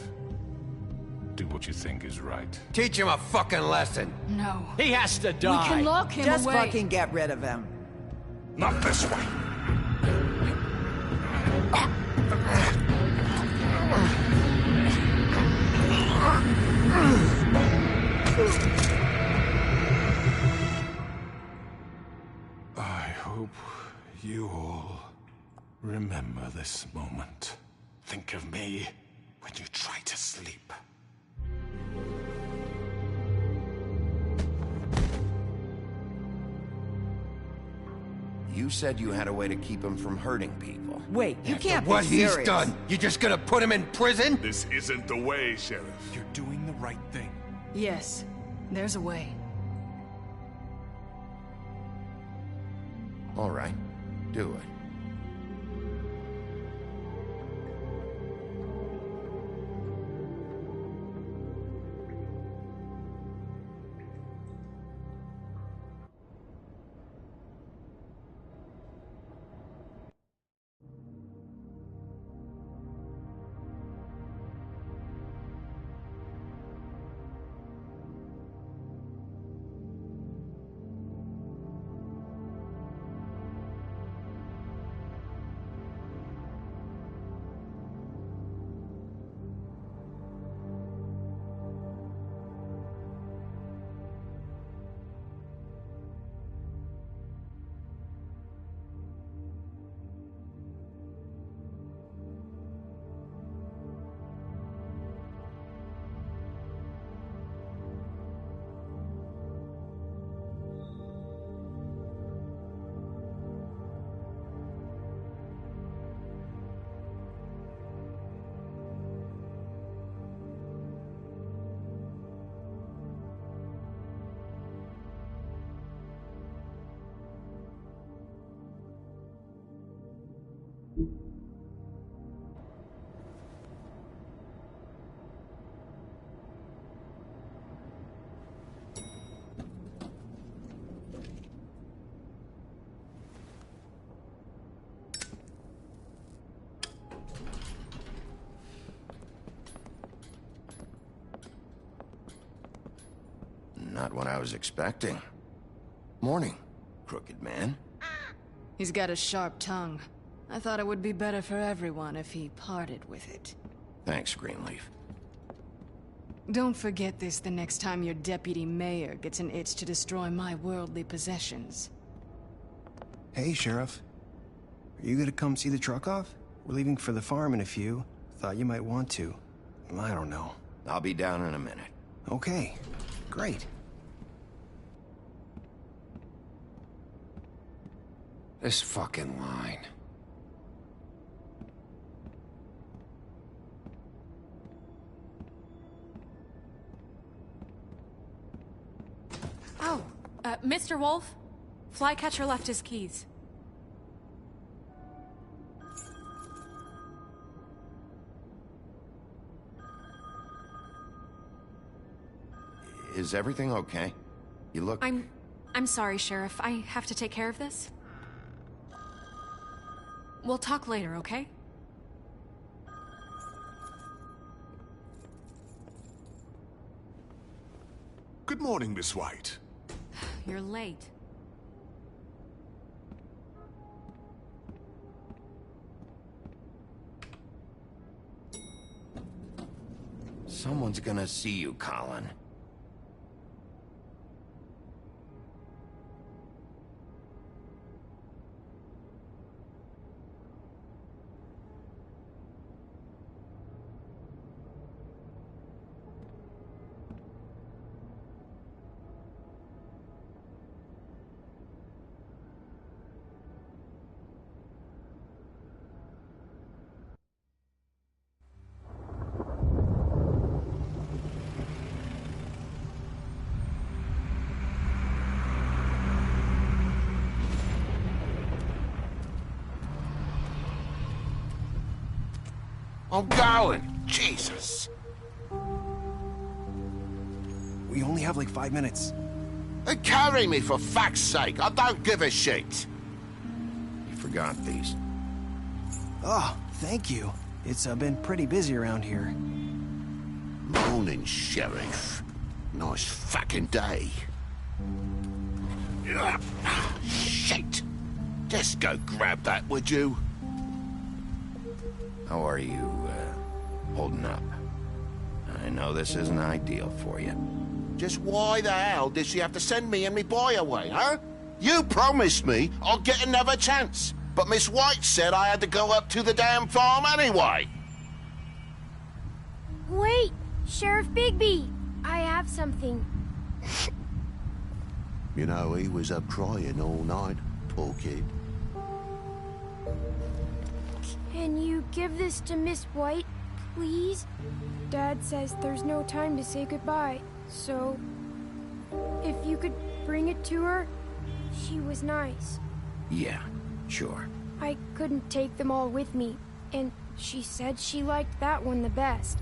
Do what you think is right. Teach him a fucking lesson. No. He has to We die. can lock him Just away. fucking get rid of him. Not this way. I hope you all remember this moment. Think of me when you try to sleep. You said you had a way to keep him from hurting people. Wait, you can't be What serious. he's done, you just gonna put him in prison? This isn't the way, Sheriff. You're doing the right thing. Yes, there's a way. All right, do it. Not what I was expecting. Morning, crooked man. He's got a sharp tongue. I thought it would be better for everyone if he parted with it. Thanks, Greenleaf. Don't forget this the next time your deputy mayor gets an itch to destroy my worldly possessions. Hey, Sheriff. Are you gonna come see the truck off? We're leaving for the farm in a few. Thought you might want to. I don't know. I'll be down in a minute. Okay, great. This fucking line. Oh, Mr. Wolf? Flycatcher left his keys. Is everything okay? You look... I'm sorry, Sheriff. I have to take care of this. We'll talk later, okay? Good morning, Miss White. You're late. one's gonna see you, Colin. I'm going! Jesus! We only have like 5 minutes. Carry me, for fuck's sake! I don't give a shit! You forgot these. Oh, thank you. It's been pretty busy around here. Morning, Sheriff. Nice fucking day. Shit! Just go grab that, would you? How are you, holding up? I know this isn't ideal for you. Just why the hell did she have to send me and me boy away, huh? You promised me I'll get another chance, but Miss White said I had to go up to the damn farm anyway. Wait! Sheriff Bigby! I have something. You know, he was up crying all night, poor kid. Can you give this to Miss White, please? Dad says there's no time to say goodbye, so... if you could bring it to her, she was nice. Yeah, sure. I couldn't take them all with me, and she said she liked that one the best.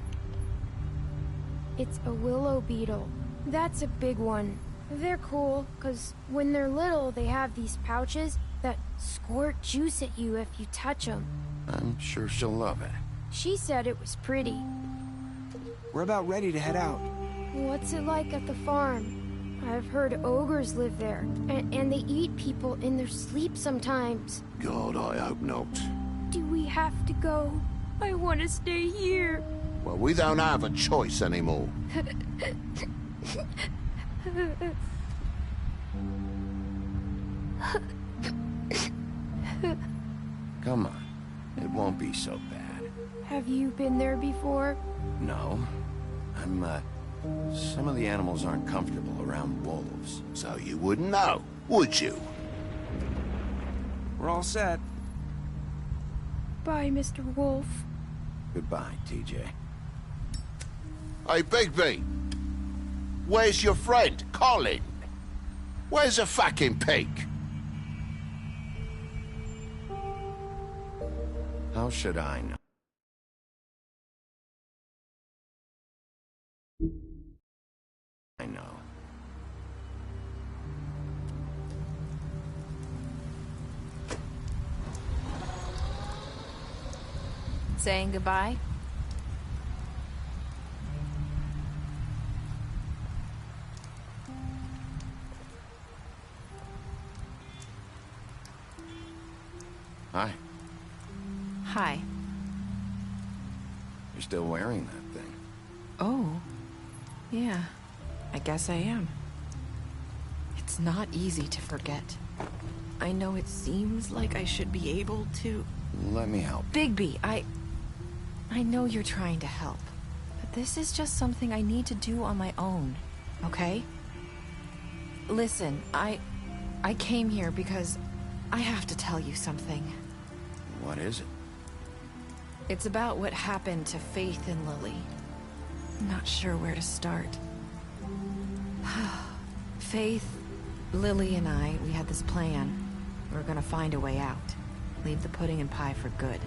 It's a willow beetle. That's a big one. They're cool, 'cause when they're little, they have these pouches that squirt juice at you if you touch them. I'm sure she'll love it. She said it was pretty. We're about ready to head out. What's it like at the farm? I've heard ogres live there, and they eat people in their sleep sometimes. God, I hope not. Do we have to go? I want to stay here. Well, we don't have a choice anymore. Come on. It won't be so bad. Have you been there before? No. Some of the animals aren't comfortable around wolves, so you wouldn't know, would you? We're all set. Bye, Mr. Wolf. Goodbye, TJ. Hey, Bigby! Where's your friend, Colin? Where's the fucking pig? How should I know? I know. Saying goodbye? Hi. Hi. You're still wearing that thing. Oh. Yeah. I guess I am. It's not easy to forget. I know it seems like I should be able to... Let me help. Bigby, I know you're trying to help. But this is just something I need to do on my own, okay? Listen, I came here because I have to tell you something. What is it? It's about what happened to Faith and Lily. I'm not sure where to start. Faith, Lily, and we had this plan. We were gonna find a way out. Leave the pudding and pie for good.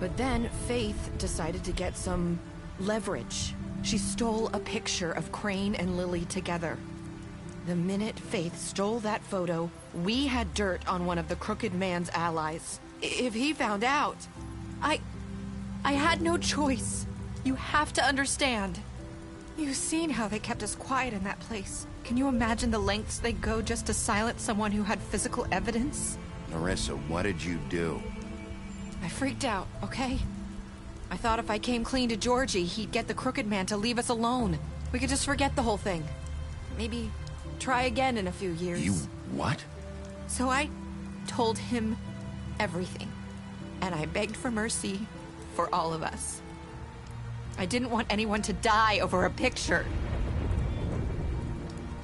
But then Faith decided to get some leverage. She stole a picture of Crane and Lily together. The minute Faith stole that photo, we had dirt on one of the Crooked Man's allies. If he found out, I had no choice. You have to understand. You've seen how they kept us quiet in that place. Can you imagine the lengths they go just to silence someone who had physical evidence? Nerissa, what did you do? I freaked out, okay? I thought if I came clean to Georgie, he'd get the Crooked Man to leave us alone. We could just forget the whole thing. Maybe try again in a few years. You what? So I told him everything. And I begged for mercy for all of us. I didn't want anyone to die over a picture.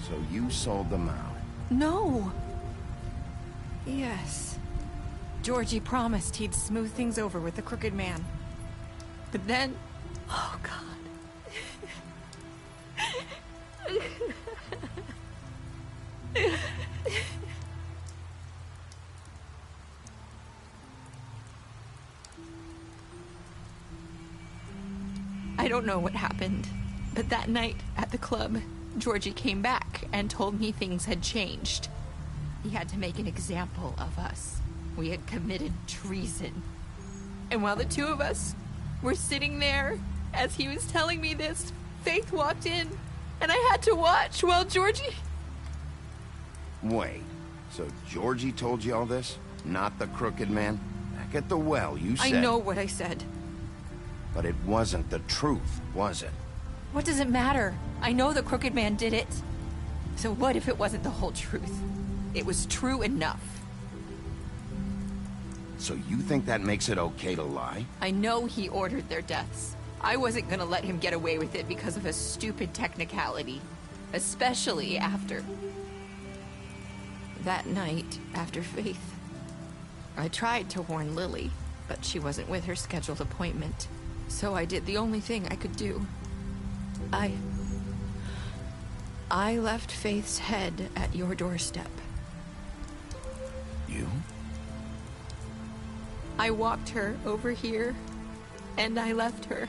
So you sold them out? No. Yes. Georgie promised he'd smooth things over with the Crooked Man. But then... Oh, God. I don't know what happened, but that night at the club, Georgie came back and told me things had changed. He had to make an example of us. We had committed treason. And while the two of us were sitting there, as he was telling me this, Faith walked in, and I had to watch while Georgie... Wait, so Georgie told you all this? Not the Crooked Man? Back at the well, you said... I know what I said. But it wasn't the truth, was it? What does it matter? I know the Crooked Man did it. So what if it wasn't the whole truth? It was true enough. So you think that makes it okay to lie? I know he ordered their deaths. I wasn't gonna let him get away with it because of a stupid technicality. Especially after... that night, after Faith. I tried to warn Lily, but she wasn't with her scheduled appointment. So I did the only thing I could do. I left Faith's head at your doorstep. You? I walked her over here, and I left her.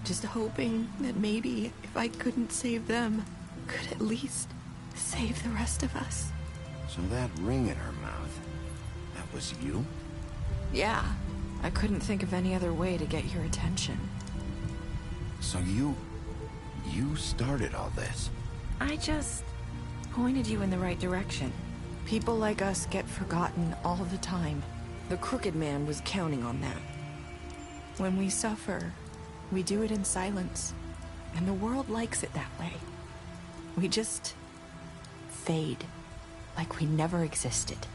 Just hoping that maybe, if I couldn't save them, could at least save the rest of us. So that ring in her mouth, that was you? Yeah. I couldn't think of any other way to get your attention. So you started all this? I just pointed you in the right direction. People like us get forgotten all the time. The Crooked Man was counting on that. When we suffer, we do it in silence. And the world likes it that way. We just fade, like we never existed.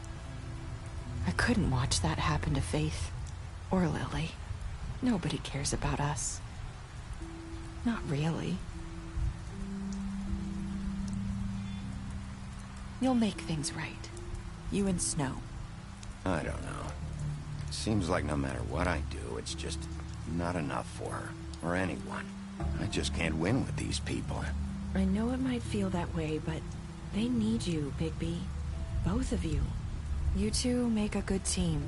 I couldn't watch that happen to Faith. Or Lily. Nobody cares about us. Not really. You'll make things right. You and Snow. I don't know. Seems like no matter what I do, it's just not enough for her. Or anyone. I just can't win with these people. I know it might feel that way, but they need you, Bigby. Both of you. You two make a good team.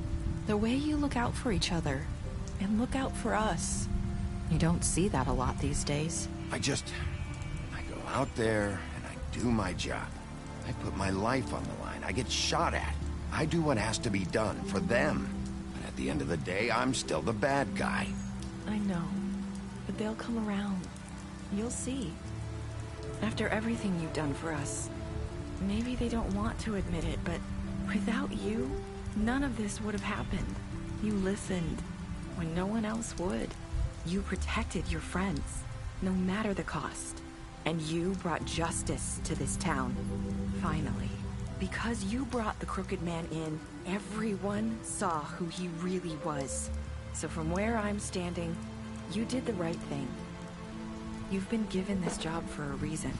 The way you look out for each other, and look out for us. You don't see that a lot these days. I go out there, and I do my job. I put my life on the line. I get shot at. I do what has to be done for them. But at the end of the day, I'm still the bad guy. I know, but they'll come around. You'll see. After everything you've done for us. Maybe they don't want to admit it, but without you, none of this would have happened. You listened when no one else would. You protected your friends, no matter the cost. And you brought justice to this town. Finally. Because you brought the Crooked Man in, everyone saw who he really was. So from where I'm standing, you did the right thing. You've been given this job for a reason.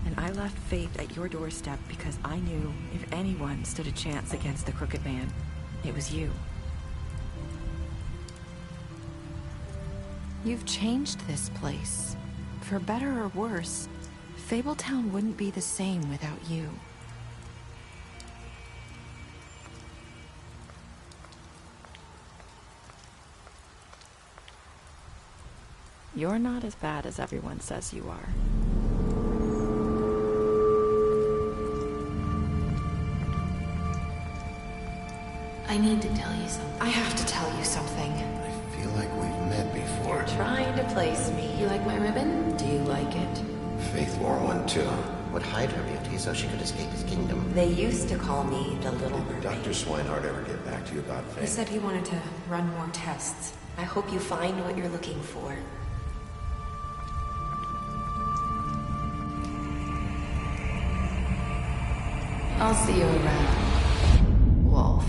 And I left Faith at your doorstep because I knew if anyone stood a chance against the Crooked Man, it was you. You've changed this place. For better or worse, Fabletown wouldn't be the same without you. You're not as bad as everyone says you are. I need to tell you something. I have to tell you something. I feel like we've met before. You're trying to place me. You like my ribbon? Do you like it? Faith wore one too. Would hide her beauty so she could escape his kingdom. They used to call me the Little Mermaid. Dr. Swinehart ever get back to you about Faith? He said he wanted to run more tests. I hope you find what you're looking for. I'll see you around, Wolf.